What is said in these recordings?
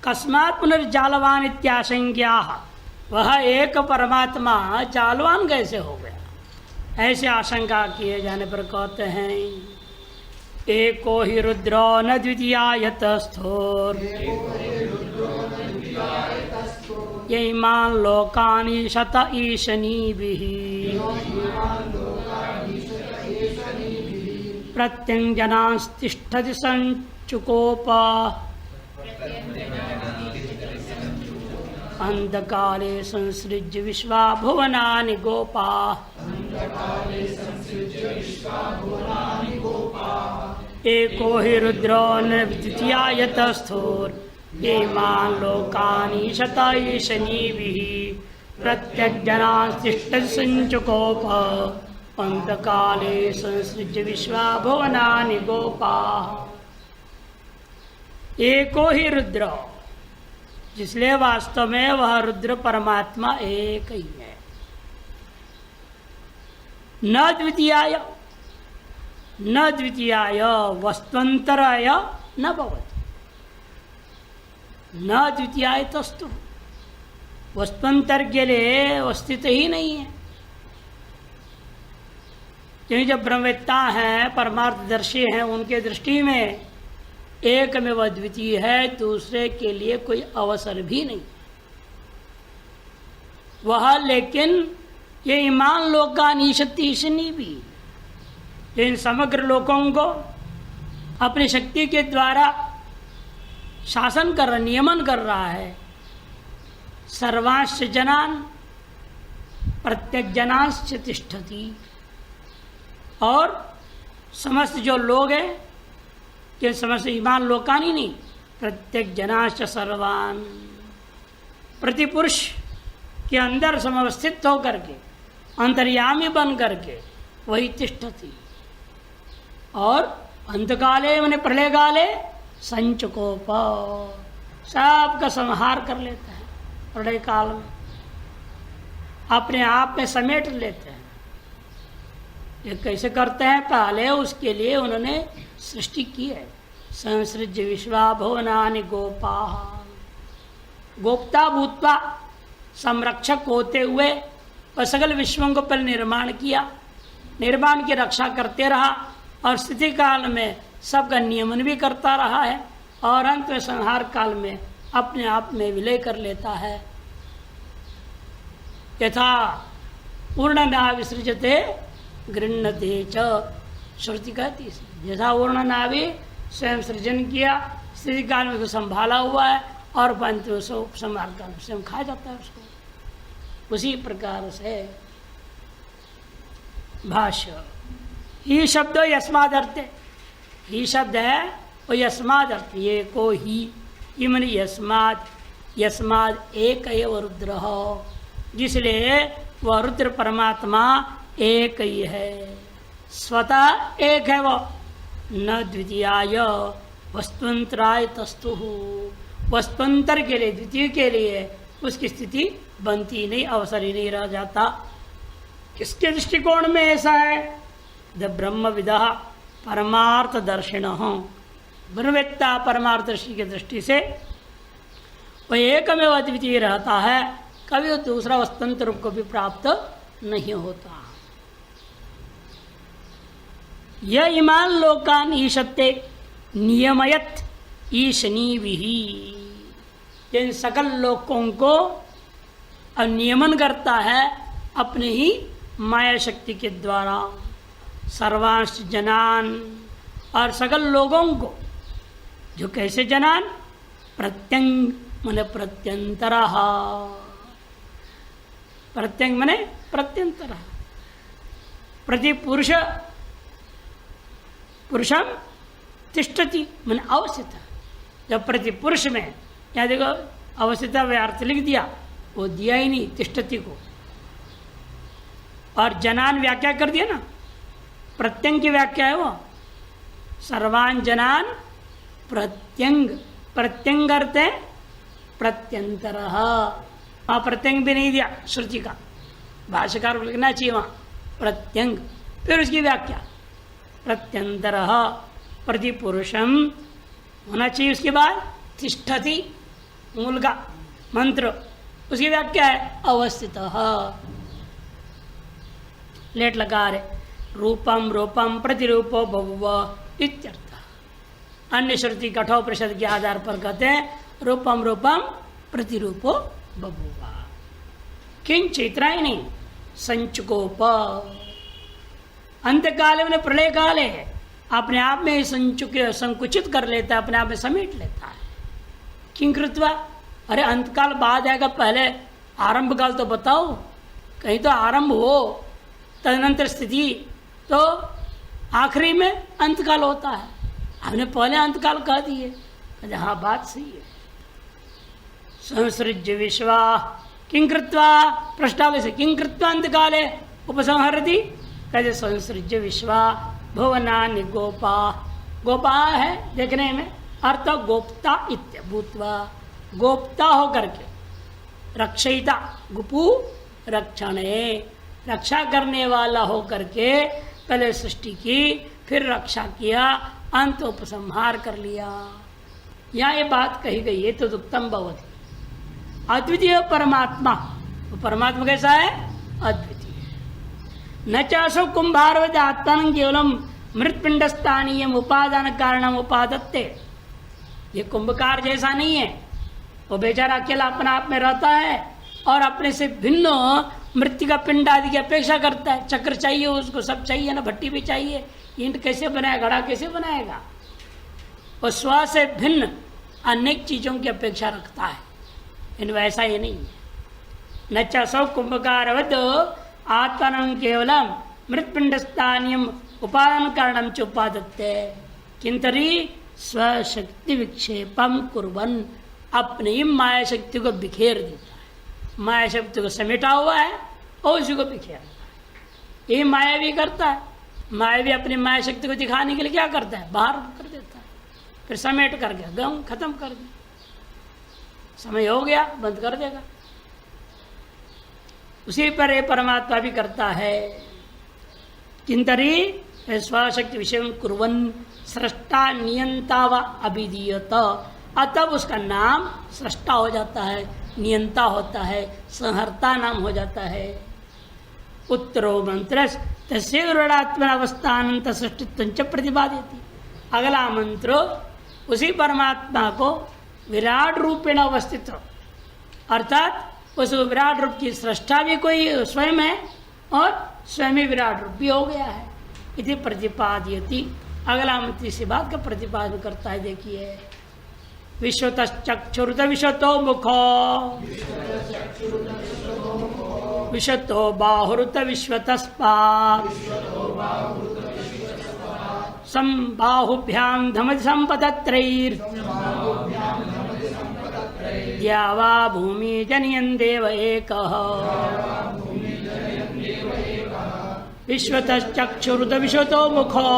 कस्मात् पुनर्जालवान इत्याशंक्या, वह एक परमात्मा जालवान कैसे हो गया, ऐसे आशंका किए जाने पर कहते हैं एको ही रुद्रो न द्वितीयाय तस्थोर यैमान् लोकानि शत ईशनीभिः प्रत्यञ्जनांस्तिष्ठति संचुकोप अंधकाले संसृज्य विश्वा भुवनानि गोपा। एको हि रुद्रो न द्वितीयाय तस्थोर यैमान् लोकानि शत ईशनीभिः प्रत्यञ्जनांस्तिष्ठति संचुकोप अंतकाले संसृज्य विश्वा भुवनानि गोपा। एको ही रुद्र, जिसलिए वास्तव में वह रुद्र परमात्मा एक ही है। न द्वितीयाय, न द्वितीयाय वस्त्वंतराय न भवति। न द्वितीयाय तस्तु, वस्त्वंतर के लिए अस्तित्व ही नहीं है। क्योंकि जब ब्रह्मवेत्ता हैं, परमार्थदर्शी हैं, उनके दृष्टि में एक में वह द्वितीय है, दूसरे के लिए कोई अवसर भी नहीं वह। लेकिन ये ईमान लोक का ईशति ईशनी भी, इन समग्र लोकों को अपनी शक्ति के द्वारा शासन कर रहा, नियमन कर रहा है। सर्वांश जनान प्रत्येक जनांश तिष्ठति, और समस्त जो लोग हैं कि समस्त ईमान लोकानी नहीं, प्रत्येक जनाश्च सर्वान, प्रतिपुरुष के अंदर समवस्थित होकर के अंतर्यामी बन करके वही तिष्ठति। और अंतकाले मैंने प्रलय काले संचकोप, सबका संहार कर लेता है। प्रलय काल में अपने आप में समेट लेते हैं। ये कैसे करते हैं? पहले उसके लिए उन्होंने सृष्टि की है। संसृज्य विश्वा भुवनानि गोपा, गोप्ता भूत्वा, संरक्षक होते हुए वह सकल विश्वों को पहले निर्माण किया, निर्माण की रक्षा करते रहा और स्थिति काल में सबका नियमन भी करता रहा है, और अंत में संहार काल में अपने आप में विलय कर लेता है। यथा पूर्ण नाविसृजते गृह्णते च, श्रुति कहती है जैसा पूर्ण नाभि स्वयं सृजन किया, स्थिति काल में उसको संभाला हुआ है और अंत में उसको संहार काल में स्वयं खा जाता है उसको। उसी प्रकार से भाष्य ही शब्द यस्माद् अर्थे, ही शब्द है वो यस्माद् अर्थ, ये को ही मन यस्माद्, यस्माद् एक एव रुद्र, जिसलिए वह रुद्र परमात्मा एक ही है, स्वतः एक है वो। न द्वितीयाय वस्तुंतराय तस्तु, वस्तुंतर के लिए, द्वितीय के लिए उसकी स्थिति बनती नहीं, अवसर ही नहीं रह जाता। किसके दृष्टिकोण में ऐसा है? द ब्रह्मविदः परमार्थ दर्शिनः, ब्रह्मवेत्ता परमार्थदर्शी की दृष्टि से वह एकमेव अद्वितीय रहता है, कभी वो दूसरा वस्तुंतर रूप को भी प्राप्त नहीं होता। यह इमान लोकान ईशते नियमयत ईशनीभिः, इन सकल लोकों को नियमन करता है अपने ही माया शक्ति के द्वारा। सर्वांश जनान, और सकल लोगों को, जो कैसे जनान? प्रत्यंग मने प्रत्यंतरः, प्रत्यंग मने प्रत्यंतरः, प्रति पुरुष पुरुषम तिष्ठति मन अवस्थित। जब प्रति पुरुष में, यहाँ देखो अवस्थित अर्थ लिख दिया, वो दिया ही नहीं तिष्ठति को, और जनान व्याख्या कर दिया ना, प्रत्यंग की व्याख्या है वो। सर्वान जनान प्रत्यंग, प्रत्यंग अर्थ है प्रत्यंतरः, वहाँ प्रत्यंग भी नहीं दिया श्रुति का, भाष्यकार को लिखना चाहिए वहाँ प्रत्यंग। फिर उसकी व्याख्या प्रत्यंतरः प्रतिपुरुषम होना चाहिए, उसके बाद तिष्ठति मूल का मंत्र, उसकी व्याख्या है अवस्थित। लेट लगा रहे रूपम रूपम प्रतिरूपो बभुव इत्यर्थ। अन्य श्रुति कठोपनिषद के आधार पर कहते हैं रूपम रूपम प्रतिरूपो बभुव। किंच इतना ही नहीं, संचुकोप अंत काल में प्रलय काल है, अपने आप में ही संकुचित कर लेता है, अपने आप में समेट लेता है। किं कृत्वा, अरे अंतकाल बाद आएगा, पहले आरंभ काल तो बताओ, कहीं तो आरंभ हो तदनंतर स्थिति, तो आखिरी में अंतकाल होता है। आपने पहले अंतकाल कह दिए, हाँ बात सही है। संसृज्य विश्वा किं कृत्वा, प्रश्नावली से किं कृत्वा अंतकाले उपसंहरति, कहते संसृज्य विश्वा भुवनानि गोपा। गोपा है देखने में, अर्थ गोप्ता इत्य भूत्वा, गोप्ता हो करके, रक्षयिता गुपु रक्षणे, रक्षा करने वाला हो करके पहले सृष्टि की, फिर रक्षा किया, अंत उपसंहार कर लिया। यहाँ ये बात कही गई है तो उत्तम भवति। अद्वितीय परमात्मा, तो परमात्मा कैसा है? अद्वितीय। न चासो कुंभारवत आत्मान केवलम मृतपिंड स्थानीय उपादान कारणम उपादत्ते। ये कुंभकार जैसा नहीं है, वो बेचारा अकेला अपना आप में रहता है और अपने से भिन्न मृत्यु का पिंड आदि की अपेक्षा करता है। चक्र चाहिए उसको, सब चाहिए ना, भट्टी भी चाहिए, ईंट कैसे बनाएगा, घड़ा कैसे बनाएगा। वो स्व से भिन्न अनेक चीजों की अपेक्षा रखता है, इन वैसा ये नहीं है। न चसौ कुंभकारवत आत्मन केवलम मृतपिंड स्थानीय उपादान कारणम च उपादत्ते किंतरी स्वशक्ति विक्षेपम कुर्बन, अपनी ही माया शक्ति को बिखेर देता है। माया शक्ति को समेटा हुआ है और उसी को बिखेरता है। ये माया भी करता है। माया भी अपनी माया शक्ति को दिखाने के लिए क्या करता है? बाहर कर देता है, फिर समेट करके गम खत्म कर दे, समय हो गया बंद कर देगा। उसी पर ये परमात्मा भी करता है। किंतरी स्वशक्ति विषय कुर्वन सृष्टा नियंता व अभिधीयत, तब उसका नाम सृष्टा हो जाता है, नियंता होता है, संहर्ता नाम हो जाता है। उत्तरो मंत्र तस्वीरात्मनावस्थानंत सृष्टित्व प्रतिपादित। अगला मंत्र उसी परमात्मा को विराट रूपेण अवस्थित, अर्थात उस विराट रूप की सृष्टा भी कोई स्वयं है और स्वयं विराट रूप भी हो गया है, इति प्रतिपादयति। अगला मंत्र इसी बात का प्रतिपादन करता है। देखिए, विश्वतश्चक्षुरुत विश्वतो मुखो विश्वतो बाहुरुत विश्वतस्पात् संबाहुभ्यां धमति संपतत्रैर् द्यावा भूमि जनयन् देव एकः। विश्वतश्चक्षुरुत विश्वतो मुखो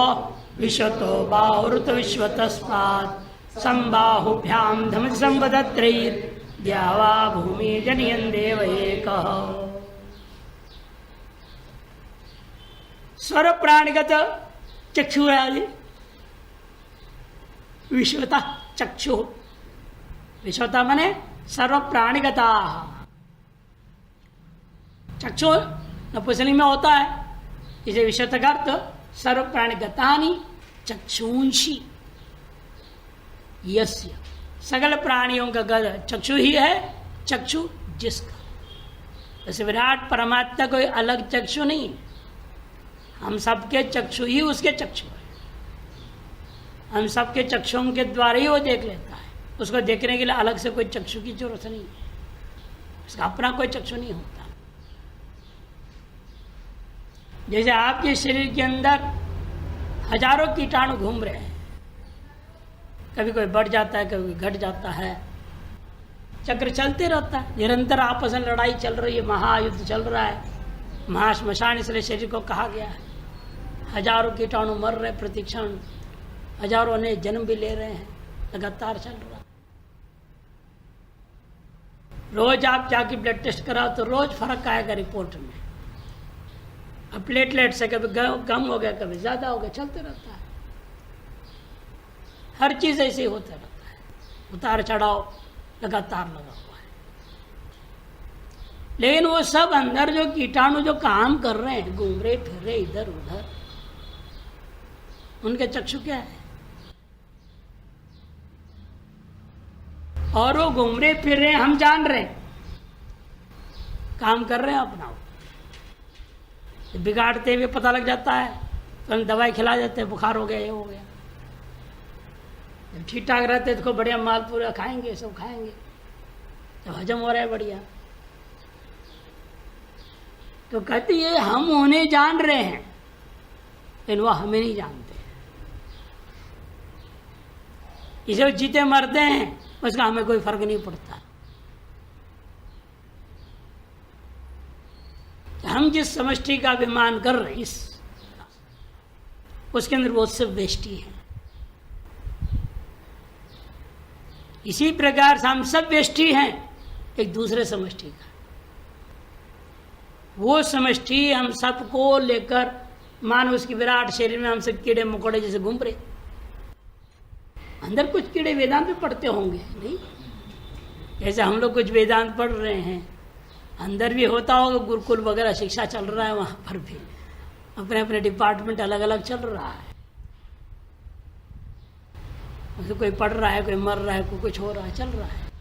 विश्वतो बाहुरुत विश्वतस्पात् संबाहुभ्यां धमति संपतत्रैर् द्यावा भूमि जनयन् देव एकः। स्वर प्राणिगत चक्षु आदि विश्वता चक्षु, विश्वता माने सर्व प्राणिगता। चक्षु नपुंसकलिंग में होता है, इसे विश्वता का अर्थ सर्व प्राणिगतानि चक्षुंषि यस्य, सकल प्राणियों का चक्षु ही है, चक्षु जिसका। जैसे विराट परमात्मा कोई अलग चक्षु नहीं, हम सबके चक्षु ही उसके चक्षु है। हम सबके चक्षुओं के द्वारा ही वो देख लेता है। उसको देखने के लिए अलग से कोई चक्षु की जरूरत नहीं है, उसका अपना कोई चक्षु नहीं होता। जैसे आपके शरीर के अंदर हजारों कीटाणु घूम रहे हैं, कभी कोई बढ़ जाता है, कभी घट जाता है, चक्र चलते रहता है, निरंतर आपस में लड़ाई चल रही है, महायुद्ध चल रहा है, महाश्मशान इसलिए शरीर को कहा गया है। हजारों कीटाणु मर रहे प्रतिक्षण, हजारों ने जन्म भी ले रहे हैं, लगातार चल रहा। रोज आप जाके ब्लड टेस्ट कराओ तो रोज फर्क आएगा रिपोर्ट में। अब प्लेटलेट से कभी कम हो गया, कभी ज्यादा हो गया, चलते रहता है। हर चीज ऐसे ही होता रहता है, उतार चढ़ाव लगातार लगा हुआ है। लेकिन वो सब अंदर जो कीटाणु जो काम कर रहे हैं, घूम रहे फिर रहे इधर उधर, उनके चक्षु क्या है? और वो घूम रहे फिर रहे, हम जान रहे हैं, काम कर रहे हैं अपना। बिगाड़ते हुए पता लग जाता है तो हम दवाई खिला देते हैं, बुखार हो गया, ये हो गया। जब ठीक ठाक रहते तो बढ़िया माल पूरा खाएंगे, सब खाएंगे, तो हजम हो रहा है बढ़िया। तो कहते ये हम उन्हें जान रहे हैं, लेकिन वह हमें नहीं जानते। इसे जीते मरते हैं, उसका हमें कोई फर्क नहीं पड़ता। हम जिस समष्टि का अभिमान कर रहे हैं, उसके अंदर वो सब वेष्टि है। इसी प्रकार से हम सब वेष्टि हैं एक दूसरे समष्टि का। वो समष्टि हम सबको लेकर, मानो उसकी विराट शरीर में हम सब कीड़े मकोड़े जैसे घूम रहे। अंदर कुछ कीड़े वेदांत में पढ़ते होंगे, नहीं? जैसे हम लोग कुछ वेदांत पढ़ रहे हैं, अंदर भी होता होगा, गुरुकुल वगैरह शिक्षा चल रहा है, वहां पर भी अपने अपने डिपार्टमेंट अलग अलग चल रहा है। कोई पढ़ रहा है, कोई मर रहा है, कोई कुछ हो रहा है, चल रहा है।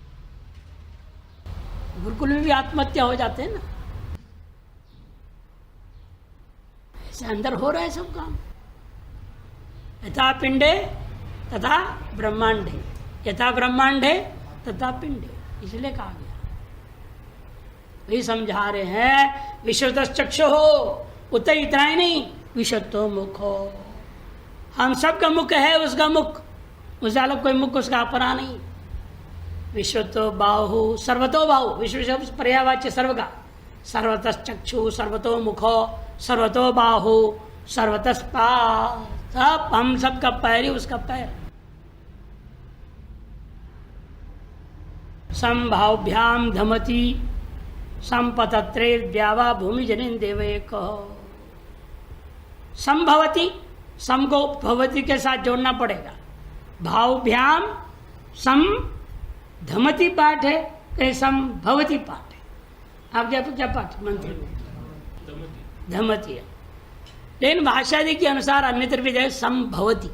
गुरुकुल में भी आत्महत्या हो जाते हैं ना, ऐसे अंदर हो रहा है सब काम। यथा पिंडे तथा ब्रह्मांडे, यथा ब्रह्मांडे तथा पिंडे, इसलिए कहा गया। वही समझा रहे हैं, विश्वतः चक्षु हो, उतना इतना ही नहीं, विश्वतो मुख हो। हम सबका मुख है उसका मुख, उससे अलग कोई मुख उसका अपना नहीं। विश्वतो बाहु, सर्वतो बाहु, विश्व शब्द पर्यायवाच्य सर्व का। सर्वतः चक्षु, सर्वतो मुखो, सर्वतो बाहु, सर्वतः पाद, सब हम सबका पैर ही उसका पैर। संभाव्याम धमती संपतत्रे व्यावा भूमि जनिन देव एक। संभवती, सम को भवती के साथ जोड़ना पड़ेगा। भावभ्याम सम धमती पाठ है, कहीं संभवती पाठ है। आप क्या पाठ मंत्र में धमती है, लेकिन भाषादि के अनुसार अन्यत्र भी जाए संभवती,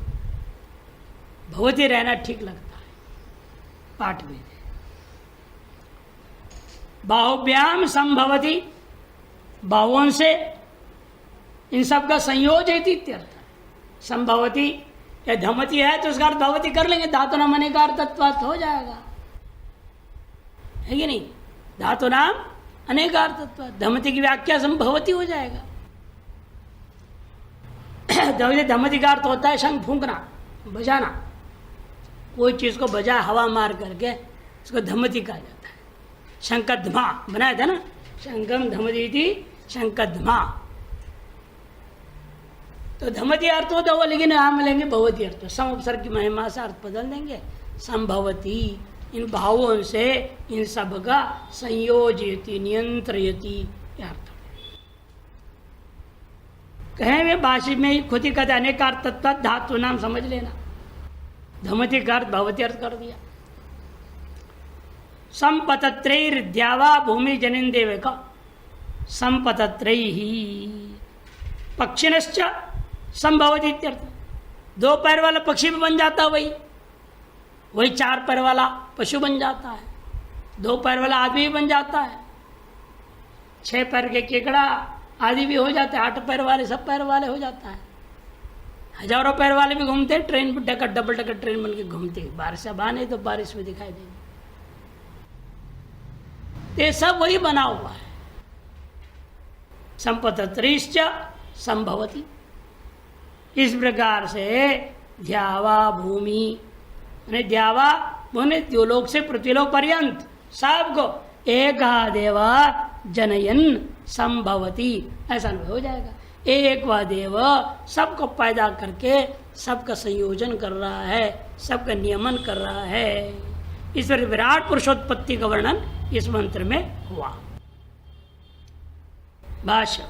भवती रहना ठीक लगता है पाठ में। बाहुभ्याम संभवती, बाहुओं से इन सब का संयोज है इत्यर्थ। संभवती या धमती है तो उसका अर्थ भवती कर लेंगे, धातु नाम अनेकार तत्वात् हो जाएगा, है कि नहीं? धातु नाम अनेकार तत्वात्, धमती की व्याख्या संभवती हो जाएगा। धमती का अर्थ होता है शंख फूंकना, बजाना। कोई चीज को बजा हवा मार करके उसको धमती कहा जाता है। शंकध्मा बनाया था ना, शंखम धमती शंकध्मा। तो धमती अर्थ होता हुआ, लेकिन हम लेंगे भवती अर्थ, सम उपसर्ग की महिमा से अर्थ बदल देंगे। संभवती, इन भावों से इन सब का संयोजयति, नियंत्रयति अर्थ। कहें वे भाषा में खुद ही कहते अनेकार तत्व धातु नाम समझ लेना। धमती का अर्थ भवती अर्थ कर दिया। संपतत्रैर्द्यावा भूमि जनिन देव का, संपतत्रैहि पक्षिणश्च संभवती इत्यर्थ। दो पैर वाला पक्षी भी बन जाता है, वही चार पैर वाला पशु बन जाता है, दो पैर वाला आदमी भी बन जाता है, छह पैर के केकड़ा आदि भी हो जाते हैं, आठ पैर वाले सब पैर वाले हो जाता है, हजारों पैर वाले भी घूमते हैं, ट्रेन पर डकर डबल डकर ट्रेन बन के घूमते हैं। बारिश अब आने तो बारिश में दिखाई देंगे। ये सब वही बना हुआ है। संपतत्रिश्च संभवती, इस प्रकार से द्यावा भूमि, द्यावा भूमि द्योलोक से पृथ्वीलोक पर्यंत सबको एक देवा जनयन संभवती, ऐसा अनुभव हो जाएगा। एक व देव सबको पैदा करके सबका संयोजन कर रहा है, सबका नियमन कर रहा है। इस पर विराट पुरुषोत्पत्ति का वर्णन इस मंत्र में हुआ। भाष्य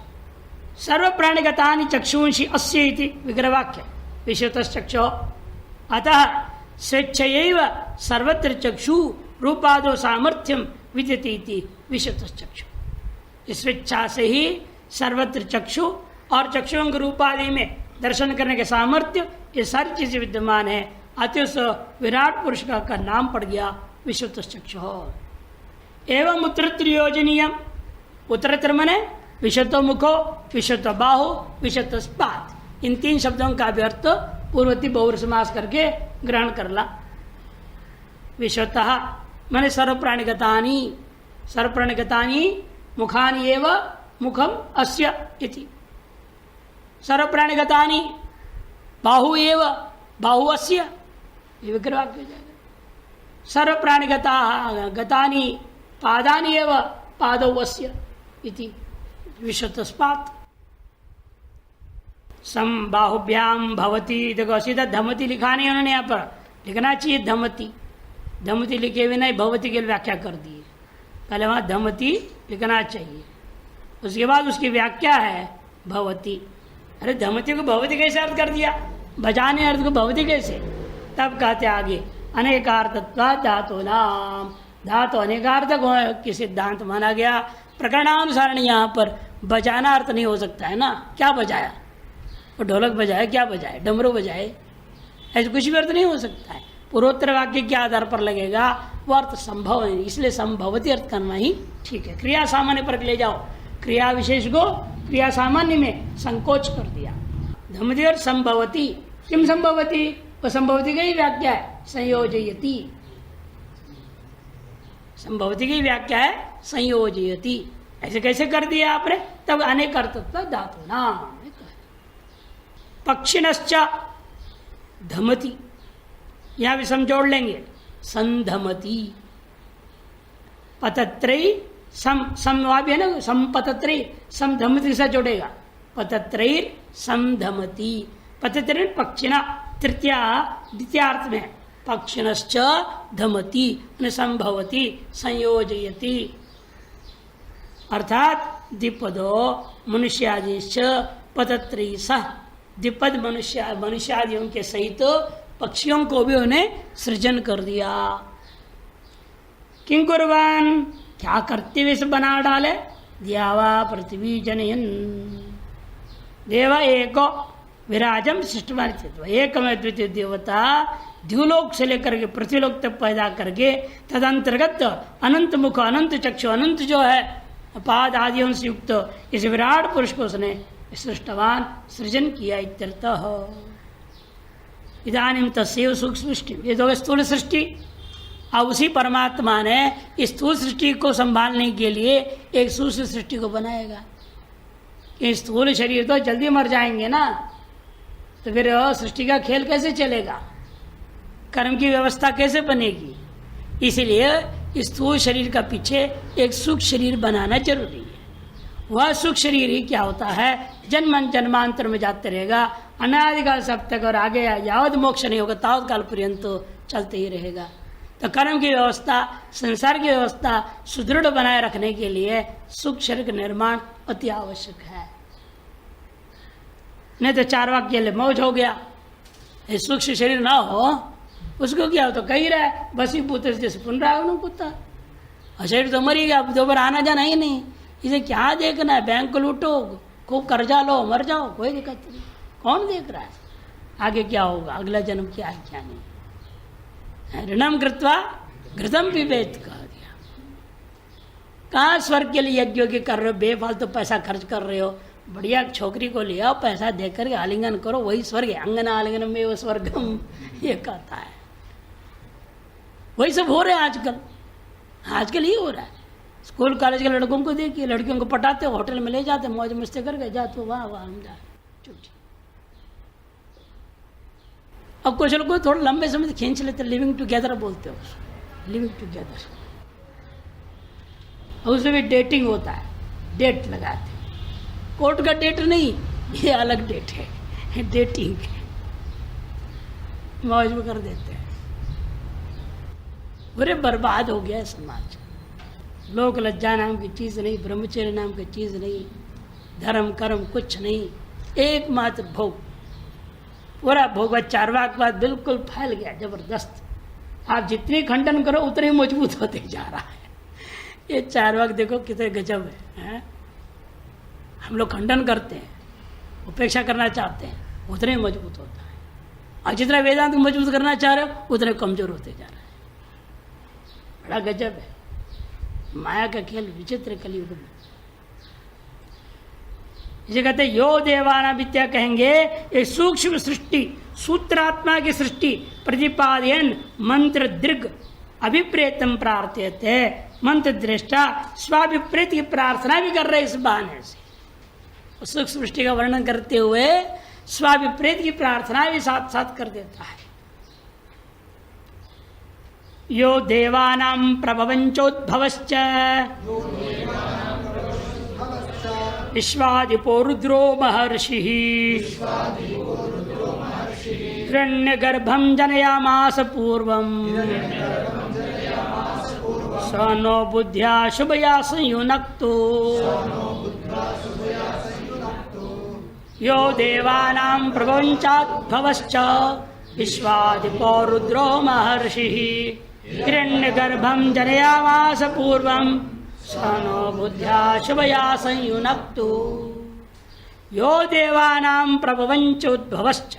सर्व प्राणिगतानि चक्षुंषि अस्य इति विग्रहवाक्य विषयतश्चक्षुः, अतः स्वेच्छयैव सर्वत्र चक्षु रूपादो सामर्थ्यम विदिति विशुद्ध चक्षु। इस इच्छा से ही सर्वत्र चक्षु और चक्षुओं के रूपादि में दर्शन करने के सामर्थ्य ये सारी चीजें विद्यमान है। अतः उस विराट पुरुष का नाम पड़ गया विशुद्ध चक्षु। एवं उत्तरत्र योजनीयम, उत्तरत्र मने विशुद्ध मुखो, विशुद्ध बाहु, विशुद्ध स्पात, इन तीन शब्दों का भी अर्थ पूर्ववर्ती बहुव्रीहि समास करके ग्रहण करला। विशुद्धः माने सर्वप्राणिगतानि, सर्वप्राणिगतानि मुखानि एव मुखम अस्य इति। सर्वप्राणिगतानि बाहु एव बाहु अस्य, ये विग्रह वाक्य हो जाएगा। सर्वप्राणिगतानि पादानि एव पादौ अस्य इति विशुद्ध स्पात। सम बाहुभ्याम भवती, देखो सीधा धमती लिखा नहीं उन्होंने, यहाँ पर लिखना चाहिए धमती, धमती लिखे हुए नहीं भवती की व्याख्या कर दी है। पहले वहां धमती लिखना चाहिए, उसके बाद उसकी व्याख्या है भवती। अरे धमती को भवती कैसे अर्थ कर दिया, बजाने अर्थ को भवती कैसे? तब कहते आगे अनेकार्थत्व धातु नाम, धातु अनेकार्थक की सिद्धांत माना गया। प्रकरणानुसार यहाँ पर बजाना अर्थ नहीं हो सकता है ना। क्या बजाया, वो ढोलक बजाए, क्या बजाए, डमरू बजाए, ऐसे कुछ भी अर्थ नहीं हो सकता है। पूर्वोत्तर वाक्य के आधार पर लगेगा वो अर्थ संभव है, इसलिए संभवती अर्थ करना ही ठीक है। क्रिया सामान्य पर ले जाओ, क्रिया विशेष को क्रिया सामान्य में संकोच कर दिया। धमती और संभवती, किम संभवती, वो संभवती की व्याख्या है संयोजयति, संभवती की व्याख्या है संयोजयति। ऐसे कैसे कर दिया आपने? तब अनेक अर्थत्व धातु नाम। पक्षिणश्च धमती, यहां भी सम जोड़ लेंगे, संधमती। पतत्रयी सम है ना, संपतत्रयी, सम धमती से जोड़ेगा, पतत्रयी समधमती। पतत्रयी पक्षिणा, तृतीया द्वितीयार्थ में पक्षिणश्च धमती संभवती संयोजयति, अर्थात द्विपदो मनुष्यादिश्च पतत्रयी सह, द्विपद मनुष्यादियों के सहित पक्षियों को भी उन्हें सृजन कर दिया। किं कुर्वान, क्या करते हुए बना डाले, द्यावा पृथ्वी जनयन, देव एको विराजम सृष्टवान, एक में द्वितीय देवता द्युलोक से लेकर के पृथ्वीलोक तक पैदा करके तदंतर्गत अनंत मुख, अनंत चक्षु, अनंत जो है पाद आदियों से युक्त इस विराट पुरुष को उसने सृष्टवान सृजन किया। इत्यर्थः इदानीं तस्यैव सूक्ष्म सृष्टि, ये तो स्थूल सृष्टि। अब उसी परमात्मा ने इस स्थूल सृष्टि को संभालने के लिए एक सूक्ष्म सृष्टि को बनाएगा। कि स्थूल शरीर तो जल्दी मर जाएंगे ना, तो फिर सृष्टि का खेल कैसे चलेगा, कर्म की व्यवस्था कैसे बनेगी? इसलिए स्थूल शरीर का पीछे एक सूक्ष्म शरीर बनाना जरूरी है। वह सूक्ष्म शरीर ही क्या होता है, जन्म जन्मांतर में जाते रहेगा, अनादिकाल सब तक, और आगे यावत मोक्ष नहीं होगा तावत काल पर्यंत चलते ही रहेगा। तो कर्म की व्यवस्था, संसार की व्यवस्था सुदृढ़ बनाए रखने के लिए सूक्ष्म शरीर का निर्माण अति आवश्यक है। नहीं तो चार वाक्य मौज हो गया, सूक्ष्म शरीर ना हो उसको क्या हो, तो कही रहा है बस ही पुत्र जैसे पुन रहा है पुत्र, और शरीर तो मर ही गया, दोबारा आना जाना ही नहीं। इसे क्या देखना है, बैंक को लूटो, खूब कर्जा लो, मर जाओ, कोई दिक्कत नहीं। कौन देख रहा है आगे क्या होगा, अगला जन्म क्या है क्या नहीं। ऋणम कृत्वा घृतम पिबेत कह दिया। कहाँ स्वर्ग के लिए यज्ञ कर रहे हो, बेफालतू पैसा खर्च कर रहे हो। बढ़िया छोकरी को ले आओ, पैसा देकर के आलिंगन करो, वही स्वर्ग है। अंगना आलिंगन में वो स्वर्गम, ये कहता है। वही सब हो रहा है आजकल, आजकल ही हो रहा है। स्कूल कॉलेज के लड़कों को देखिए, लड़कियों को पटाते, होटल में ले जाते, मौज मस्ती करके जा, तो वाह वाह हम जा चुप। अब कुछ लोग थोड़ा लंबे समय से खींच लेते, लिविंग टुगेदर बोलते हो, लिविंग टुगेदर। उसमें भी डेटिंग होता है, डेट लगाते, कोर्ट का डेट नहीं, ये अलग डेट है, डेटिंग मौज में कर देते हैं। बुरे बर्बाद हो गया है समाज। लोक लज्जा नाम की चीज नहीं, ब्रह्मचर्य नाम की चीज नहीं, धर्म कर्म कुछ नहीं, एकमात्र भोग। पूरा भोग चारवाक बाद बिल्कुल फैल गया जबरदस्त। आप जितनी खंडन करो उतने ही मजबूत होते जा रहा है। ये चार्वाक देखो कितने गजब है? हम लोग खंडन करते हैं, उपेक्षा करना चाहते हैं, उतने ही मजबूत होता है। और जितना वेदांत को मजबूत करना चाह रहे हो उतने कमजोर होते जा रहा है। बड़ा गजब है, माया का खेल विचित्र कलयुग में। इसे कहते यो देवाना विद्या कहेंगे, एक सूक्ष्म सृष्टि सूत्रात्मा की सृष्टि प्रतिपादयन मंत्र दीर्घ अभिप्रेतम प्रार्थयते। मंत्र दृष्टा स्वाभिप्रेत की प्रार्थना भी कर रहे इस बहाने से। सूक्ष्म सृष्टि का वर्णन करते हुए स्वाभिप्रेत की प्रार्थना भी साथ साथ कर देता है। यो देवानां प्रभवंचोद्भवश्च विश्वादिपो रुद्रो महर्षिः हिरण्यगर्भं जनयामास पूर्वम् स नो बुद्ध्या शुभया संयुनक्तो यो देवानां प्रभवंचोद्भवश्च विश्वादिपो रुद्रो महर्षिः हिरण्यगर्भं जनयामास पूर्वं स नो बुद्ध्या शुभया संयुनक्तु। यो देवानां प्रभवंचोद्भवश्च,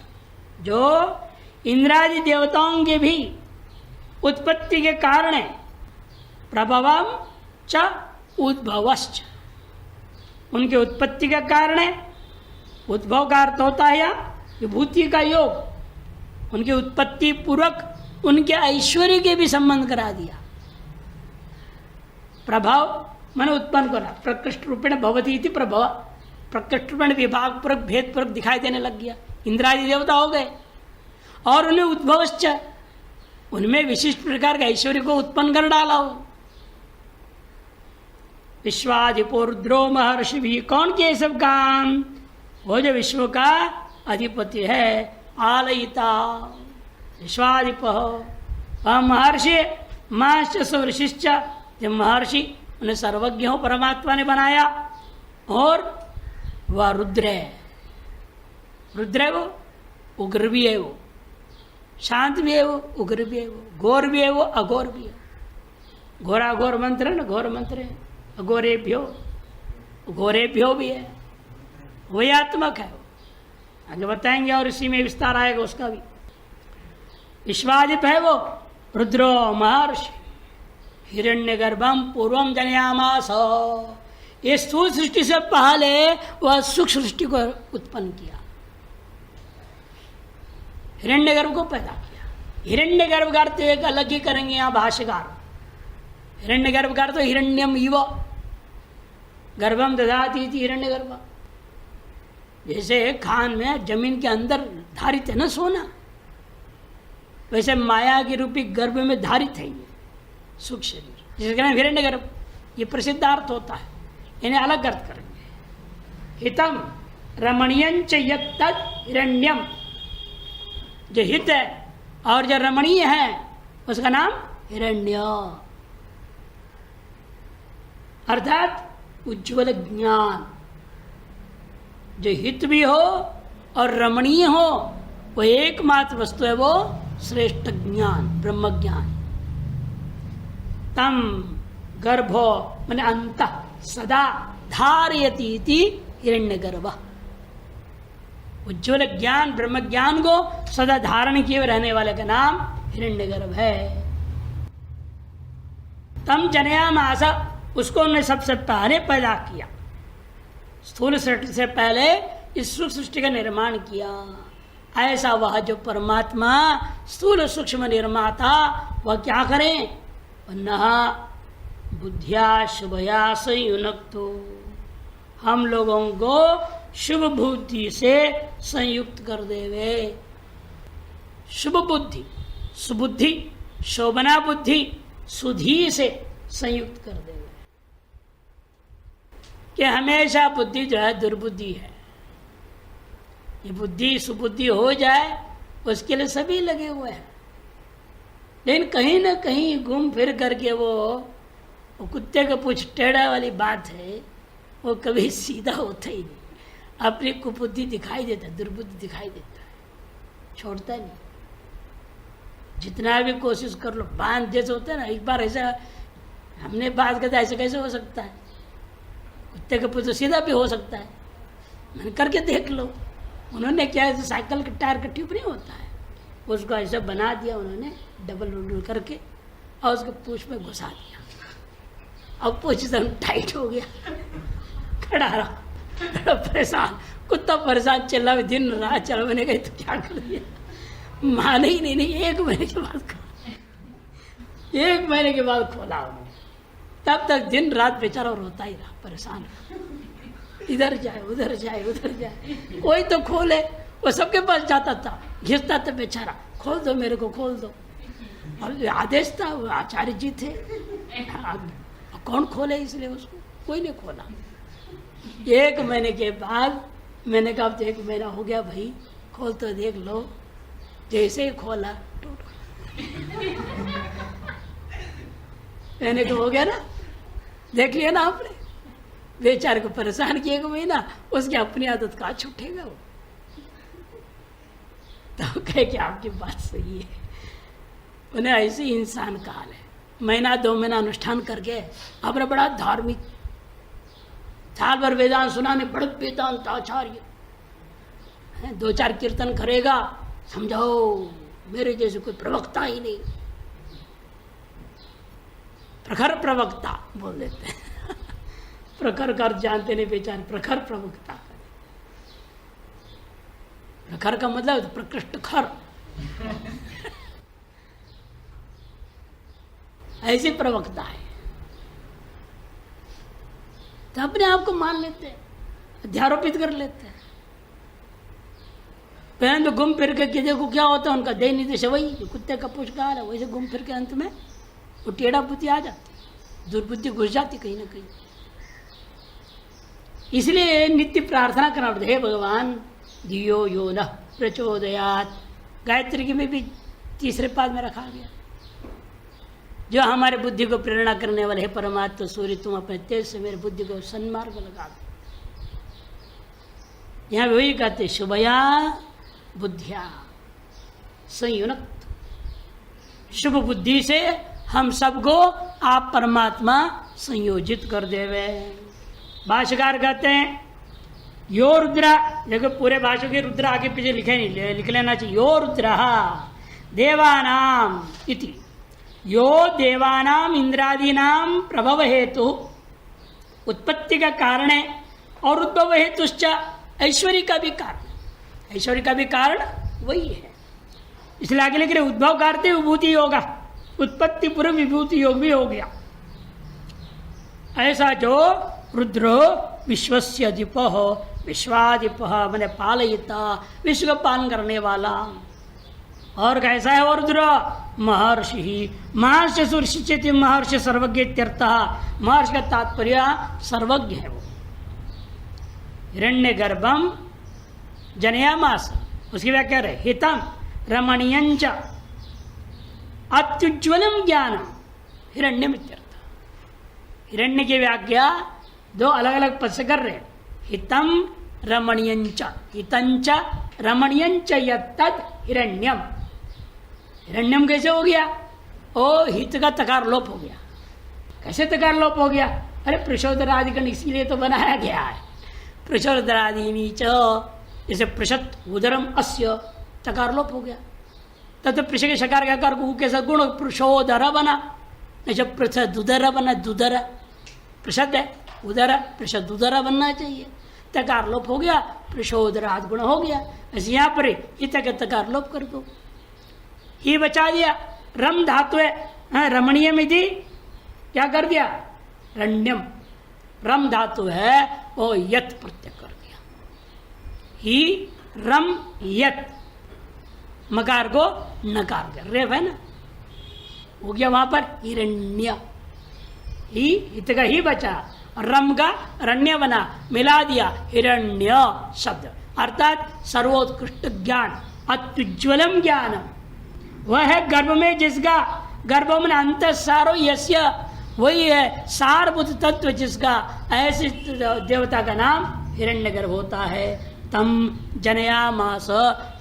जो इंद्रादि देवताओं के भी उत्पत्ति के कारण है। प्रभवम च उद्भवश्च, उनके उत्पत्ति का कारण है। उद्भव का अर्थ होता है या विभूति का योग। उनकी उत्पत्ति पूर्वक उनके ऐश्वर्य के भी संबंध करा दिया। प्रभाव माने उत्पन्न करना, प्रकृष्ट रूपेण भवती इति प्रभव, प्रकृष्ट रूपेण विभाग पूर्वक भेद पूर्वक दिखाई देने लग गया। इंद्रादि देवता हो गए और उन्हें उद्भवश्च, उनमें विशिष्ट प्रकार के ऐश्वर्य को उत्पन्न कर डाला हो। विश्वाधिपो रुद्रो महर्षि भी, कौन किए सब काम? वो जो विश्व का अधिपति है, आलयिता विश्वाधिप वह महर्षि माश्च ऋषिश्च, जब महर्षि उन्हें सर्वज्ञ हो परमात्मा ने बनाया। और वह रुद्र है, रुद्र है वो, उग्र भी है वो, शांत भी है वो, उग्र भी है वो, घोर भी है वो, अघोर भी है। घोरा घोर मंत्र है ना, घोर मंत्र है। अघोरेभ्यो, घोरेभ्यो भी है, वही आत्मक है। आगे बताएंगे और इसी में विस्तार आएगा उसका भी। विश्वादिप है वो, रुद्रो महर्षि हिरण्यगर्भम पूर्वम जनयामास। ये स्थूल सृष्टि से पहले वह सूक्ष्म सृष्टि को उत्पन्न किया, हिरण्यगर्भ को पैदा किया। हिरण्यगर्भ का अर्थ एक अलग ही करेंगे यहाँ भाष्यकार। हिरण्यगर्भ का अर्थ हिरण्यम इव गर्भम ददाति इति हिरण्यगर्भ। जैसे खान में जमीन के अंदर धारित है ना सोना, वैसे माया की रूपी गर्भ में धारित है ये सूक्ष्म शरीर, जिसे कहते हैं हिरण्यगर्भ। ये प्रसिद्ध अर्थ होता है, इन्हें अलग अर्थ करेंगे। हितम रमणीयंच यत् हिरण्यम, जो हित है और जो रमणीय है उसका नाम हिरण्य, अर्थात उज्ज्वल ज्ञान। जो हित भी हो और रमणीय हो, वो एकमात्र वस्तु है, वो श्रेष्ठ ज्ञान, ब्रह्म ज्ञान। तम गर्भो माने अंत सदा धारयति इति हिरण्यगर्भ। उज्ज्वल ज्ञान ब्रह्म ज्ञान को सदा धारण किए रहने वाले का नाम हिरण्यगर्भ है। तम जनयामास, उसको उन्होंने सबसे पहले पैदा किया। स्थूल सृष्टि से पहले इस सूक्ष्म सृष्टि का निर्माण किया। ऐसा वह जो परमात्मा स्थूल सूक्ष्म निर्माता, वह क्या करें? न बुद्धिया शुभया संयुक्तो, हम लोगों को शुभ बुद्धि से संयुक्त कर देवे। शुभ बुद्धि, सुबुद्धि, शोभना बुद्धि, सुधी से संयुक्त कर देवे। कि हमेशा बुद्धि जो है दुर्बुद्धि है, ये बुद्धि सुबुद्धि हो जाए उसके लिए सभी लगे हुए हैं। लेकिन कहीं ना कहीं घूम फिर करके वो कुत्ते का पूछ टेढ़ा वाली बात है, वो कभी सीधा होता ही नहीं। अपनी कुबुद्धि दिखाई देता है, दुर्बुद्धि दिखाई देता है, छोड़ता नहीं। जितना भी कोशिश कर लो, बांध जैसे होते हैं ना, एक बार ऐसा हमने बात करता ऐसे कैसे हो सकता है, कुत्ते के पूछ तो सीधा भी हो सकता है, मैंने करके देख लो। उन्होंने क्या है, साइकिल के टायर का ट्यूब नहीं होता है, उसको ऐसा बना दिया उन्होंने डबल करके और उसके पूछ में घुसा दिया। अब पूछ एकदम टाइट हो गया, खड़ा रहा, बड़ा परेशान, कुत्ता परेशान चला, दिन रात चला। मैंने कहा तो क्या कर दिया, माने ही नहीं। 1 महीने के बाद 1 महीने के बाद खोला उन्होंने, तब तक दिन रात बेचारा रोता ही रहा, परेशान, इधर जाए उधर जाए उधर जाए, कोई तो खोले। वो सबके पास जाता था, घिसता था बेचारा, खोल दो मेरे को, खोल दो। और आदेश था, वो आचार्य जी थे, कौन खोले, इसलिए उसको कोई नहीं खोला। 1 महीने के बाद मैंने कहा तो 1 महीना हो गया भाई, खोल तो देख लो। जैसे ही खोला टूट, मैंने कहा हो गया ना, देख लिया ना आपने, बेचारे को परेशान किया 1 महीना, उसकी अपनी आदत कहाँ छूटेगा वो। तो कहे कि आपकी बात सही है। उन्हें ऐसे ही इंसान काल है, 1-2 महीना अनुष्ठान करके अपना बड़ा धार्मिक, साल भर वेदांत सुनाने, बड़े वेदांत आचार्य, 2-4 कीर्तन करेगा, समझाओ मेरे जैसे कोई प्रवक्ता ही नहीं, प्रखर प्रवक्ता बोल देते हैं। प्रखर का अर्थ जानते नहीं बेचारे, प्रखर प्रवक्ता। प्रखर का मतलब प्रकृष्ट खर, ऐसे प्रवक्ता है। तो अपने आप को मान लेते हैं, अध्यारोपित कर लेते हैं। पहले तो घूम फिर के देखो क्या होता है, उनका देह निर्देश वही कुत्ते का पुष्कार है, वैसे घूम फिर के अंत में वो टेढ़ा बुद्धि आ जाती, दुर्बुद्धि घुस जाती कहीं ना कहीं। इसलिए नित्य प्रार्थना करना पड़ता है, हे भगवान धियो यो न प्रचोदयात। गायत्री की में भी 3रे पाद में रखा गया, जो हमारे बुद्धि को प्रेरणा करने वाले है परमात्मा सूर्य, तुम अपने तेज से मेरे बुद्धि को सन्मार्ग लगा दो। यहाँ वही कहते शुभया बुद्धिया संयुक्त, शुभ बुद्धि से हम सबको आप परमात्मा संयोजित कर देवे। भाष्यकार कहते हैं यो रुद्रा, देखो पूरे भाषा के रुद्र आगे पीछे लिख लेना चाहिए। यो रुद्र देवानाम इति, यो देवानाम इंद्रादीनाम प्रभव हेतु, उत्पत्ति का कारण है, और उद्भव हेतुश्च ऐश्वर्य का भी कारण, ऐश्वर्य का भी कारण वही है। इसलिए आगे लिख रहे उद्भव करते विभूति योगा, उत्पत्ति पूर्व विभूति योग भी हो गया। ऐसा जो रुद्रो विश्वस्य अधिप हो, विश्वाधिप मैंने पालयिता, विश्व का पालन करने वाला। और कैसा है वो रुद्र, महर्षि, महर्षि सुरक्षित, महर्षि सर्वज्ञ इत्यर्थ। महर्षि का तात्पर्य सर्वज्ञ है वो। हिरण्य गर्भम जनयामास, उसकी व्याख्या रहे हितम रमणीयंच अत्युज्वलम ज्ञानम हिरण्यम इत्यर्थ। हिरण्य की व्याख्या 2 अलग अलग पद से कर रहे, हितम रमणीयंच, हितंच रमणीयंच यत्तद हिरण्यम। हिरण्यम कैसे हो गया, ओ हित का तकार लोप हो गया। कैसे तकार लोप हो गया, अरे प्रचोदनादिगण इसीलिए तो बनाया गया है। प्रचोदनादीनी च, जैसे पृषत उदरम अस्य, तकार लोप हो गया। तब तो पृष के शकार का कार को कैसा गुण पृषोदर बना, जब पृषद उदर बना, दुदर पृषद है, उदर पृषद उदर बनना चाहिए। तकार लोप हो गया, पृषोदराद गुण हो गया। ऐसे यहाँ पर इत का तकार लोप कर दो, ही बचा दिया। रम धातु है, रमणीयम यदि क्या कर दिया, रण्यम। रम धातु है वो यत प्रत्यय कर दिया, ही रम यत, मकार को नकार कर, रेफ है ना, हो गया वहां पर हिरण्य। ही इत का ही बचा, रम का रण्य बना, मिला दिया हिरण्य शब्द, अर्थात सर्वोत्कृष्ट ज्ञान, अत्युज्वलम ज्ञानम। वह है गर्भ में जिसका, गर्भ में अंत सारो यस्य, वही है सारभूत तत्व जिसका, ऐसे देवता का नाम हिरण्यगर्भ होता है। तम जनयामास,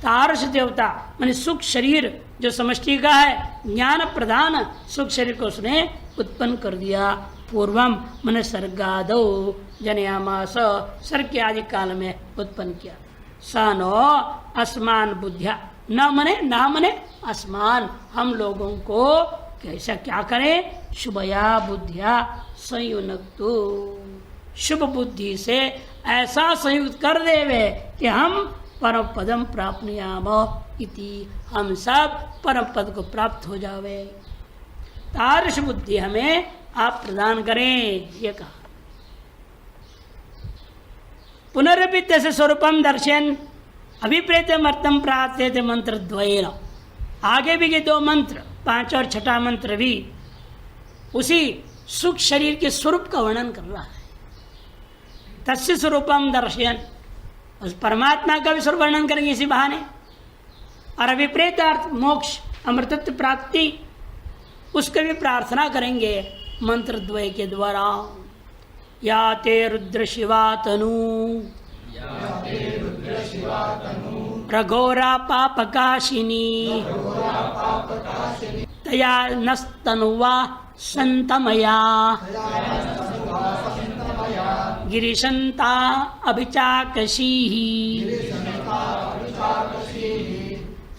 तारस देवता माने सुख शरीर जो समष्टि का है ज्ञान प्रधान सुख शरीर को उसने उत्पन्न कर दिया। पूर्वम मन सर्गादो जनयामास, सर्ग के आदि काल में उत्पन्न किया। स नो अस्मान बुद्धिया, न मने अस्मान, हम लोगों को कैसा क्या करें, शुभया बुद्धिया संयुक्तो, शुभ बुद्धि से ऐसा संयुक्त कर देवे कि हम परम पदम प्राप्नुयाम इति, हम सब परम पद को प्राप्त हो जावे। तादृश बुद्धि हमें आप प्रदान करें, ये कहा। पुनरपि तस्य स्वरूपम दर्शन अभिप्रेत मर्तम प्राप्त मंत्र द्वयेन, आगे भी ये दो मंत्र 5 और 6 मंत्र भी उसी सुख शरीर के स्वरूप का वर्णन कर रहा है। तस्य स्वरूपम दर्शन, उस परमात्मा का भी स्वरूप वर्णन करेंगे इसी बहाने। और अभिप्रेत अर्थ मोक्ष अमृतत्व प्राप्ति, उसके भी प्रार्थना करेंगे मंत्र द्वय के द्वारा। या ते रुद्र शिवा तनु रघोरा पापकाशिनी तया नस्तनुवा संतमया गिरिशंता अभिचाकशी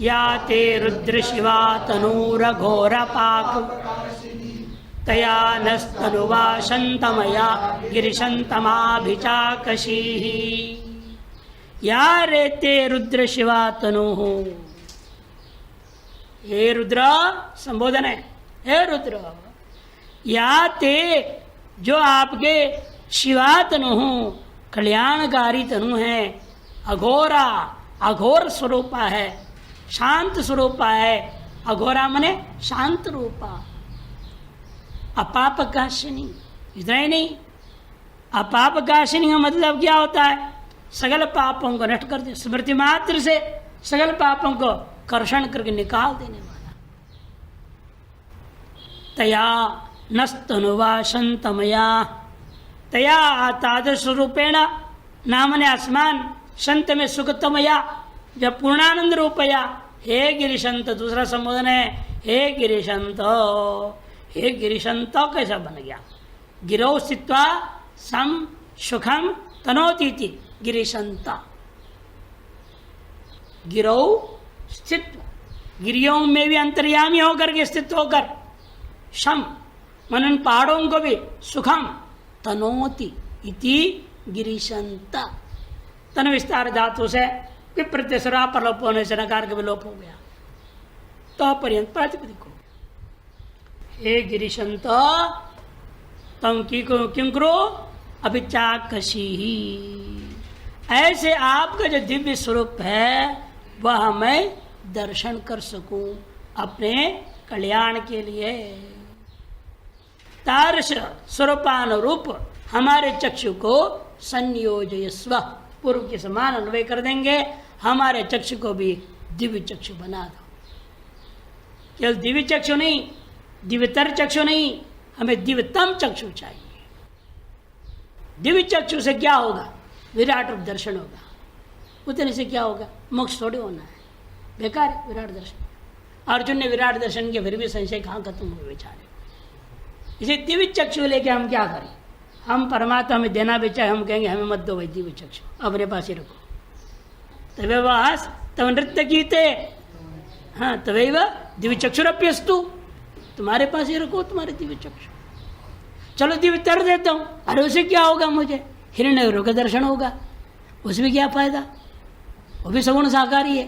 या ते रुद्र शिवा तनूर घोर पाक तया नस्तनुवा शंतमया गिरिशंतमाभिचाकशी। या रे ते रुद्र शिवा तनु, हे रुद्र संबोधन है, हे रुद्र, या ते जो आपके शिवा तनु कल्याणकारी तनु है, अघोरा अघोर स्वरूपा है, शांत स्वरूपा है। अघोरा मने शांत रूपा। अपापकाशिनी, इतना ही नहीं, अपापकाशिनी का मतलब क्या होता है, सगल पापों को नष्ट कर दे, स्मृति मात्र से सगल पापों को कर्षण करके निकाल देने वाला। तया नस्तनुवा संतमया, तया तादृश रूपेण, नामने आसमान, संत में सुखतमया, जब पूर्णानंद रूपया। हे गिरिशंत दूसरा संबोधन है, हे गिरिशंत, हे गिरिशंत कैसा बन गया, गिरो स्थित्वा सम सुखम तनोतीति गिरिशंत, गिरो स्थित्व, गिरियों में भी अंतर्यामी होकर के स्थित होकर, शम मनन पहाड़ों को भी सुखम तनोति इति गिरिशंत, तन विस्तार धातु से विप्रत्यसरा प्रलोप होने से नकार के विलोप हो गया, तो पर्यंत प्रातिपदिक हो। हे गिरिशंत तम की क्यों करो अभिचाकशी, ऐसे आपका जो दिव्य स्वरूप है वह मैं दर्शन कर सकूं अपने कल्याण के लिए। तारस स्वरूपानुरूप हमारे चक्षु को संयोजयस्व, पूर्व के समान अन्वय कर देंगे, हमारे चक्षु को भी दिव्य चक्षु बना दो। केवल दिव्य चक्षु नहीं, दिव्यतर चक्षु नहीं, हमें दिव्यतम चक्षु चाहिए। दिव्य चक्षु से क्या होगा, विराट रूप दर्शन होगा, उतने से क्या होगा, मोक्ष थोड़े होना है, बेकार है विराट दर्शन। अर्जुन ने विराट दर्शन के फिर भी संशय कहाँ खत्म हुए बेचारे। इसे दिव्य चक्षु लेके हम क्या करें, हम परमात्मा हमें देना भी चाहे, हम कहेंगे हमें मत दो भाई दिव्य चक्षु, अपने पास ही रखो। तवे वास तब नृत्य गीते, हाँ तवे दिव्य चक्षुरप्यस्तु, तुम्हारे पास ही रखो तुम्हारे दिव्य चक्षु। चलो दिव्य तर देता हूँ, अरे उसे क्या होगा, मुझे हिरण्य का दर्शन होगा, उसमें क्या फायदा, वो भी सगुण साकारी है।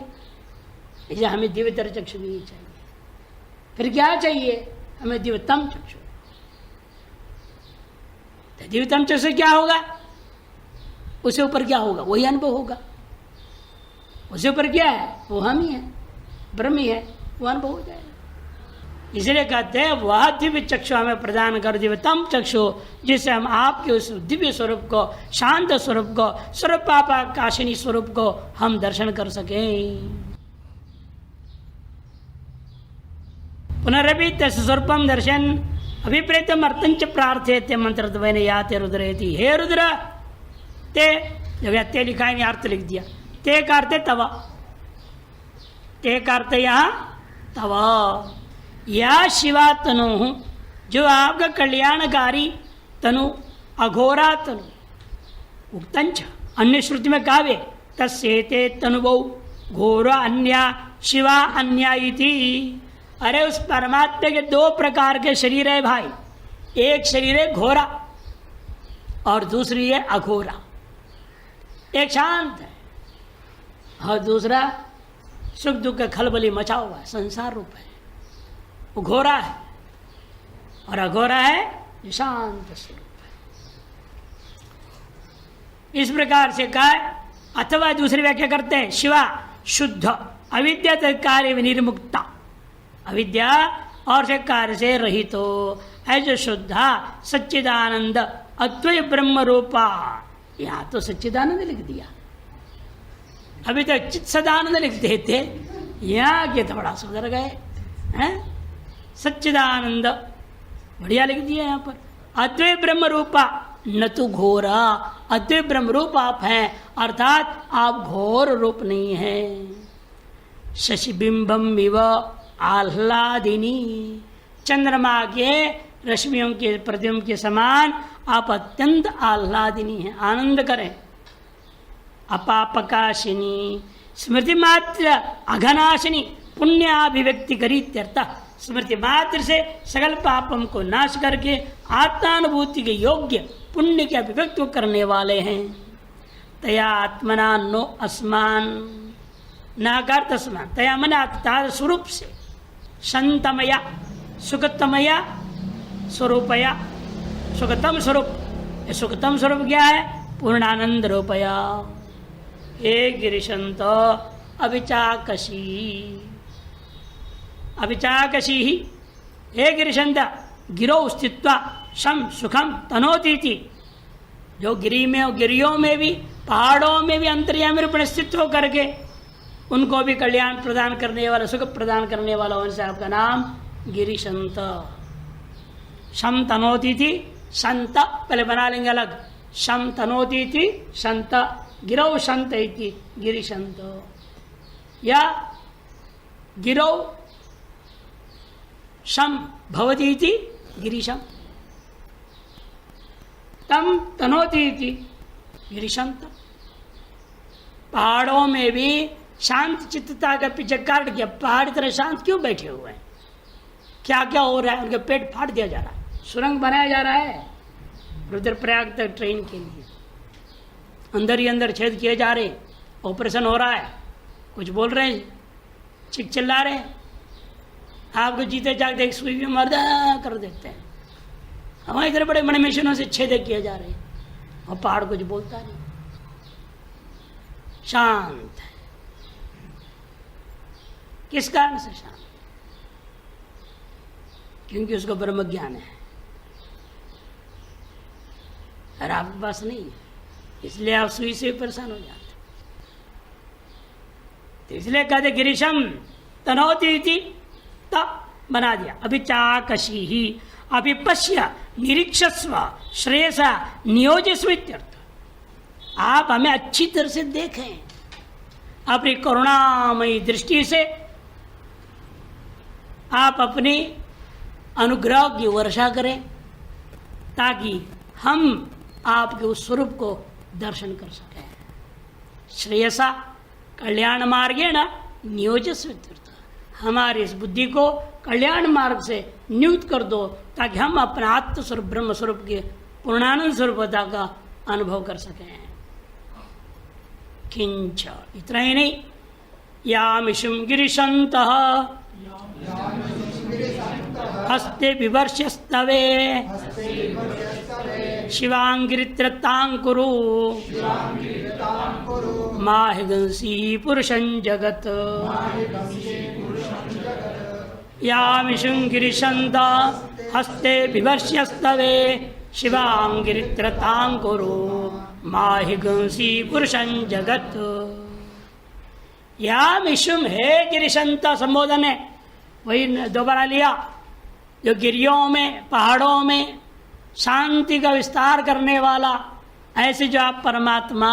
इसलिए हमें दिव्यतर चक्षु भी चाहिए। फिर क्या चाहिए, हमें दिव्यतम चक्षु। तो दिव्यतम चक्षु से क्या होगा, उसके ऊपर क्या होगा, वही अनुभव होगा। उसके ऊपर क्या है, वो हम ही है, ब्रह्म ही है, वो अनुभव हो जाएगा। इसलिए कहते हैं वह दिव्य चक्षु हमें प्रदान कर, दिव्यतम चक्षु, जिससे हम आपके उस दिव्य स्वरूप को, शांत स्वरूप को, स्वरूपाकाशिनी स्वरूप को हम दर्शन कर सकें। पुनरपि तस्य स्वरूपम दर्शन अभिप्रेतम अर्थंच प्रार्थयते मंत्र द्वयेन याते रुद्रेति। हे रुद्र, ते जब ते लिखा है अर्थ लिख दिया, ते का अर्थ तव, ते का अर्थ यहाँ तव या शिवा तनु, जो आपका कल्याणकारी तनु, अघोरा तनु, उक्तंच अन्य श्रुति में काव्य तस्येते तनुभौ घोर अन्या शिवा अन्या इति। अरे उस परमात्मा के दो प्रकार के शरीर है भाई, एक शरीर है घोरा और दूसरी है अघोरा। एक शांत है और दूसरा सुख दुख का खलबली मचा हुआ है, संसार रूप है। वो घोरा है और अघोरा है जो शांत स्वरूप है। इस प्रकार से कहा, अथवा दूसरी व्याख्या करते हैं शिवा शुद्ध अविद्या कार्य विनिर्मुक्ता, अविद्या और से कार्य से रहित हो, है जो शुद्धा सच्चिदानंद अद्वय ब्रह्म रूपा। यहां तो सच्चिदानंद लिख दिया, अभी तक चित सदानंद लिखते थे, यहां के थोड़ा सुधर गए हैं। सच्चिदानंद बढ़िया लिख दिया यहां पर। अद्वय ब्रह्म रूपा न तो घोरा, अद्वय ब्रह्म रूप आप हैं, अर्थात आप घोर रूप नहीं हैं। शशिबिंबम विव आह्लादिनी, चंद्रमा के रश्मियों के प्रतिबिंब के समान आप अत्यंत आह्लादिनी हैं, आनंद करें। अपापकाशिनी स्मृति मात्र अघनाशिनी पुण्याभिव्यक्ति करीत्यर्थ, स्मृति मात्र से सकल पापम को नाश करके आत्मानुभूति के योग्य पुण्य के अभिव्यक्ति करने वाले हैं। तया आत्मना नो अस्मान नाकार तस्मान, तया मना स्वरूप से शांतमया सुखतमया स्वरूपया, सुखतम स्वरूप, सुखतम स्वरूप क्या है? पूर्णानंद रूपया। हे गिरिशंत अभिचाकशी, अभिचाकशी ही हे गिरिशंत गिरो स्थित्वा शम सुखम तनोतीति, जो गिरी में और गिरियों में भी पहाड़ों में भी अंतर्यामी रूप में स्थित होकर के उनको भी कल्याण प्रदान करने वाला, सुख प्रदान करने वाला होने से आपका नाम गिरिशंत। शम तनोती थी संत, पहले बना लेंगे अलग, शम तनोती थी संत, गिरौ संत इति गिरिशंत, या गिरौ शम भवती इति गिरिशम, तम तनोती इति गिरिशंत। पहाड़ों में भी शांत चित्तता का पीछे काट गया, पहाड़ तरह शांत क्यों बैठे हुए हैं? क्या क्या हो रहा है? उनके पेट फाड़ दिया जा रहा है, सुरंग बनाया जा रहा है रुद्रप्रयाग तक ट्रेन के लिए, अंदर ही अंदर छेद किए जा रहे, ऑपरेशन हो रहा है, कुछ बोल रहे हैं, चिक चिल्ला रहे हैं, आपको जीते जागते एक सुई में मर्दा कर देते हैं। हमारे इधर बड़े बड़े मशीनों से छेद किए जा रहे हैं और पहाड़ कुछ बोलता नहीं, शांत है। किस कारण से शांत? क्योंकि उसको ब्रह्म ज्ञान है और आपके पास नहीं है, इसलिए आप सुई से परेशान हो जाते। तो इसलिए कहते गिरीशम तनोती त बना दिया। अभी चाकशी ही अभी पश्य निरीक्षस्व श्रेयसा नियोजस्व इत्यर्थ। आप हमें अच्छी तरह से देखें, अपनी करुणामयी दृष्टि से आप अपनी अनुग्रह की वर्षा करें, ताकि हम आपके उस स्वरूप को दर्शन कर सकें। श्रेयसा कल्याण मार्गेण नियोजस्व, हमारी इस बुद्धि को कल्याण मार्ग से नियुक्त कर दो, ताकि हम अपने आत्म स्वरूप ब्रह्म स्वरूप के पूर्णानंद स्वरूपता का अनुभव कर सकें। किंच इतना ही नहीं, यामिषुम गिरिशंतः हस्ते विवर्ष्यस्तवे शिवांगिरित्रतांकुरु माहिगंसी पुरुषं जगत। यामिषुं गिरिशंता हस्ते विवर्ष्यस्तवे शिवांगिरित्रतांकुरु माहिगंसी पुरुषं जगत। यामिषुम हे गिरिशंता संबोधन है, वही दोबारा लिया, जो गिरियों में पहाड़ों में शांति का विस्तार करने वाला, ऐसे जो आप परमात्मा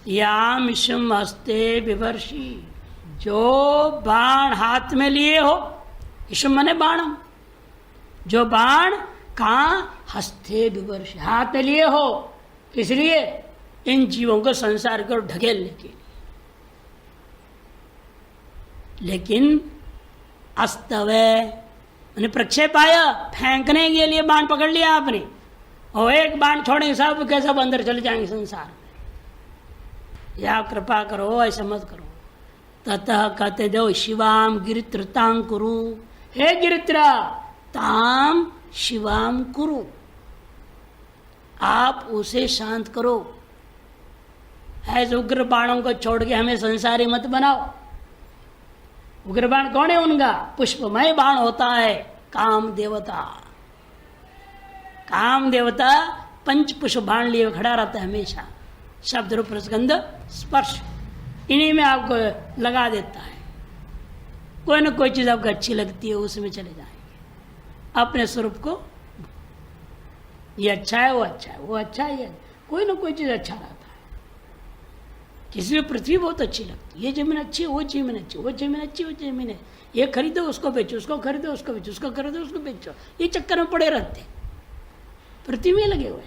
यामिषुम हस्ते विवर्षी जो बाण हाथ में लिए हो, ईश्व मने बाणम, जो बाण कहाँ हस्ते विवर्ष हाथ में लिए हो, इसलिए इन जीवों को संसार को ढकेलने के लिए। लेकिन अस्तवय मैंने प्रक्षेपाय फेंकने के लिए बाण पकड़ लिया आपने, और एक बाण छोड़ेंगे सब के सब अंदर चले जाएंगे संसार में। या कृपा करो, ऐसा मत करो। ततः कहते दो शिवाम गिरित्र तां कुरु, हे गिरित्र ताम शिवाम कुरु, आप उसे शांत करो। ऐसे उग्र बाणों को छोड़ के हमें संसारी मत बनाओ। उग्र बाण कौन है उनका? पुष्पमय बाण होता है काम देवता। काम देवता पंच पुष्प बाण लिए खड़ा रहता है हमेशा, शब्द रूप रसगंध स्पर्श, इन्हीं में आपको लगा देता है। कोई ना कोई चीज आपको अच्छी लगती है, उसमें चले जाएंगे अपने स्वरूप को। ये अच्छा है, वो अच्छा है, वो अच्छा है, कोई ना कोई चीज अच्छा रहता है। किसी में पृथ्वी बहुत अच्छी लगती है, ये जमीन अच्छी है, वो जमीन अच्छी, वो जमीन अच्छी, वो जमीन है, ये खरीदो उसको बेचो, उसको खरीदो उसको बेचो, उसको खरीदो उसको बेचो, ये चक्कर में पड़े रहते पृथ्वी में लगे हुए।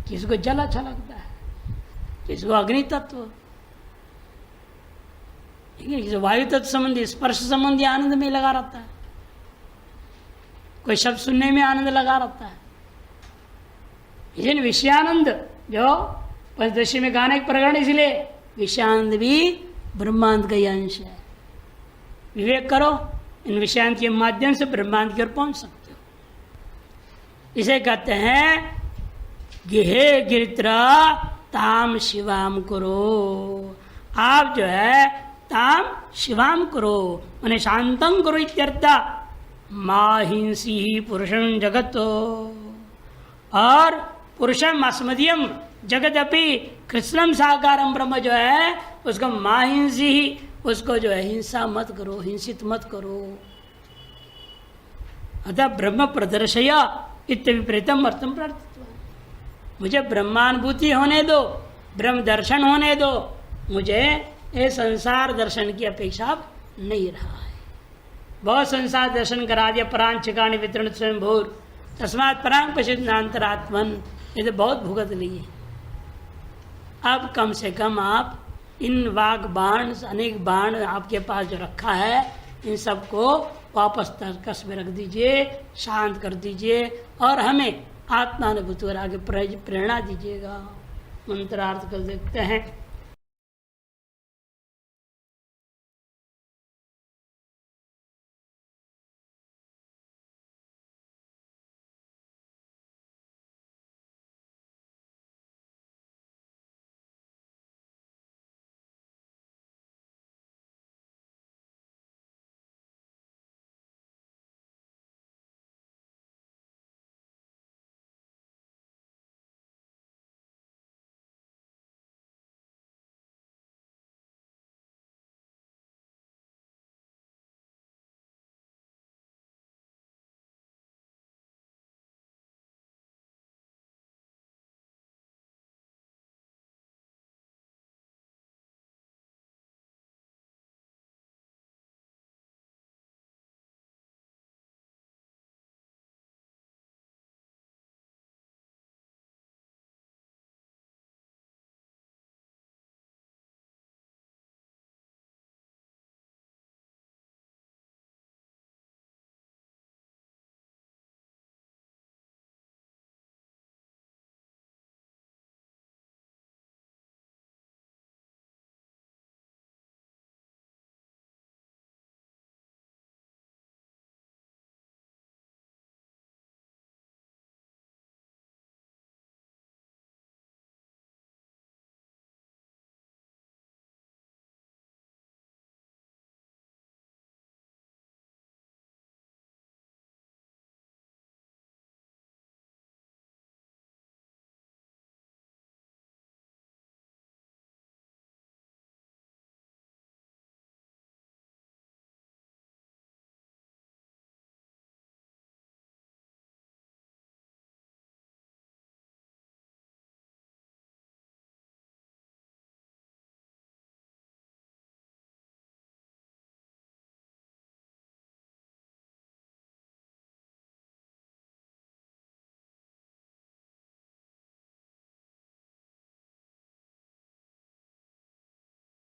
किसी को जल अच्छा लगता है, किसी को अग्नि तत्व, किसी वायु तत्व संबंधी स्पर्श संबंधी आनंद में लगा रहता है, कोई शब्द सुनने में आनंद लगा रहता है। विषयानंद जो पंचदशी में गाने के प्रकरण, इसलिए विषयानंद भी ब्रह्मांड का ही अंश है। विवेक करो, इन विषयानंद के माध्यम से ब्रह्मांड की ओर पहुंच सकते हो। इसे कहते हैं गिहे गिरित्र ताम शिवाम करो, आप जो है ताम शिवाम करो मैंने शांतं करो इत्यर्थ। माहिंसी पुरुषं जगत, और पुरुषम अस्मदीयम जगदपि कृष्णम साकारम ब्रह्म जो है उसको माहिंसी ही, उसको जो है हिंसा मत करो, हिंसित मत करो। अतः ब्रह्म प्रदर्शय इत्यभिप्रेतम अर्थम प्रार्थित, मुझे ब्रह्मानुभूति होने दो, ब्रह्म दर्शन होने दो, मुझे ये संसार दर्शन की अपेक्षा नहीं रहा है। बहुत संसार दर्शन करा दिया, परांचिकानि वितरण स्वयं भूर तस्मात् परांग पश्चिदांतरात्मन, ये तो बहुत भुगत लिए। अब कम से कम आप इन वाग बाण, अनेक बाण आपके पास जो रखा है, इन सबको वापस तर्कस में रख दीजिए, शांत कर दीजिए, और हमें आत्मानुभूति और आगे प्रेरणा दीजिएगा। मंत्रार्थ कर देखते हैं।